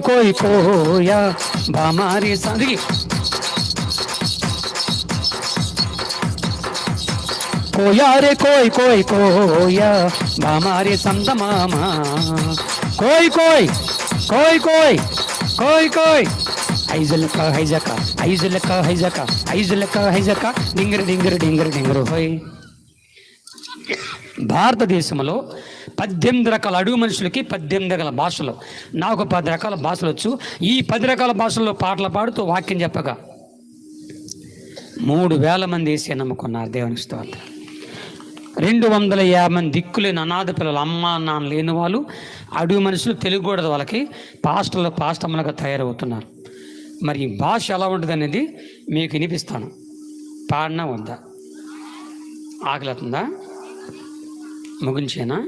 కోయ్ కోయ బామారి సందిగి కోయారే కోయ్ కోయ్ కోయ బామారి సందమామ కోయ్ కోయ్ కోయ్ కోయ్ కోయ్ కోయ్ ఐజలక హైజక ఐజలక హైజక ఐజలక హైజక డింగర డింగర డింగర డింగర హోయ్. భారతదేశంలో 18 రకాల అడుగు మనుషులకి 18 రకాల భాషలు, నాకు 10 రకాల భాషలు వచ్చు. ఈ 10 రకాల భాషల్లో పాటలు పాడుతూ వాక్యం చెప్పగా 3,000 మంది వేసి నమ్ముకున్నారు. దేవునికి స్తోత్రం. 250 మంది దిక్కులేని అనాథ పిల్లలు, అమ్మ నాన్న లేని వాళ్ళు, అడుగు మనుషులు, తెలుగుకూడదు వాళ్ళకి పాస్టర్లు పాస్టమ్మలుగా తయారవుతున్నారు. మరి ఈ భాష ఎలా ఉంటుంది అనేది మీకు వినిపిస్తాను. పాడినా వద్దా? ఆకలితుందా? ముగించేనా?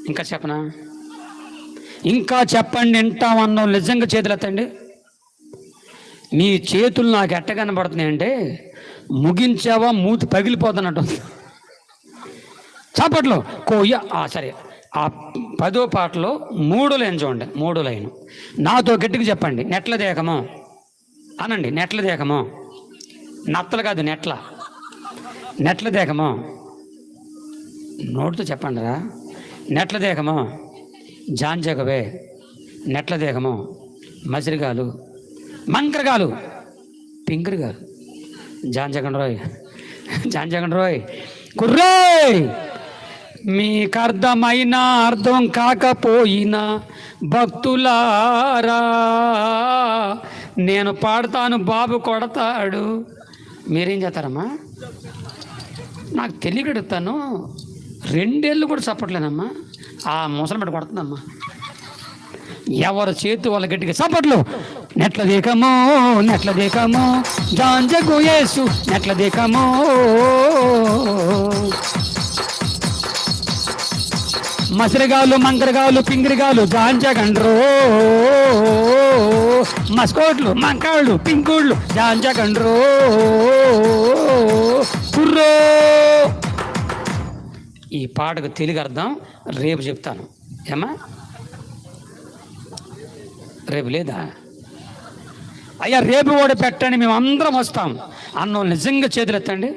ఇంకా చెప్పనా? ఇంకా చెప్పండి వింటామన్నా నిజంగా చేతులు ఎత్తండి. మీ చేతులు నాకు ఎట్ట కనబడుతున్నాయంటే ముగించావా మూతి పగిలిపోతున్నట్టు. చాపట్లో కోయ. సరే, ఆ 10వ పాటలో 3 లైన్ చూడండి. 3 లైన్ నాతో గట్టిగా చెప్పండి. నెట్ల దేకమో అనండి. నెట్ల దేకమో, నత్తలు కాదు, నెట్ల దేకమో. నోటితో చెప్పండి రా. నెట్ల దేకమో జాంజగవే, నెట్ల దేకమో మసిరిగాలు, మంకరగాలు, పింకరిగాలు, జాంజగండి రోయ్ కుర్రోయ్. మీకు అర్థమైనా అర్థం కాకపోయినా భక్తులారా నేను పాడతాను, బాబు కొడతాడు. మీరేం చేస్తారమ్మా? నాకు తెలియగడుగుతాను. 2 ఏళ్ళు కూడా చప్పట్లేనమ్మా. ఆ ముసలి పెట్టి కొడుతుందమ్మా. ఎవరు చేతి వాళ్ళ గట్టిగా చప్పట్లు. నెట్ల దేకమో జాంజగు యేసు, నెట్ల దేకమో. మసిరిగాలు, మంకరగాలు, పింగిరిగాలు, జాంజగండ్రో. మస్కోట్లు, మంకాళ్ళు, పింకుళ్ళు, జాంజగండ్రో కుర్రో. ఈ పాటకు తెలుగు అర్థం రేపు చెప్తాను. ఏమా రేపు లేదా? అయ్యా రేపు కూడా పెట్టండి, మేము అందరం వస్తాం అన్నోళ్ళు నిజంగా చేతులు ఎత్తండి.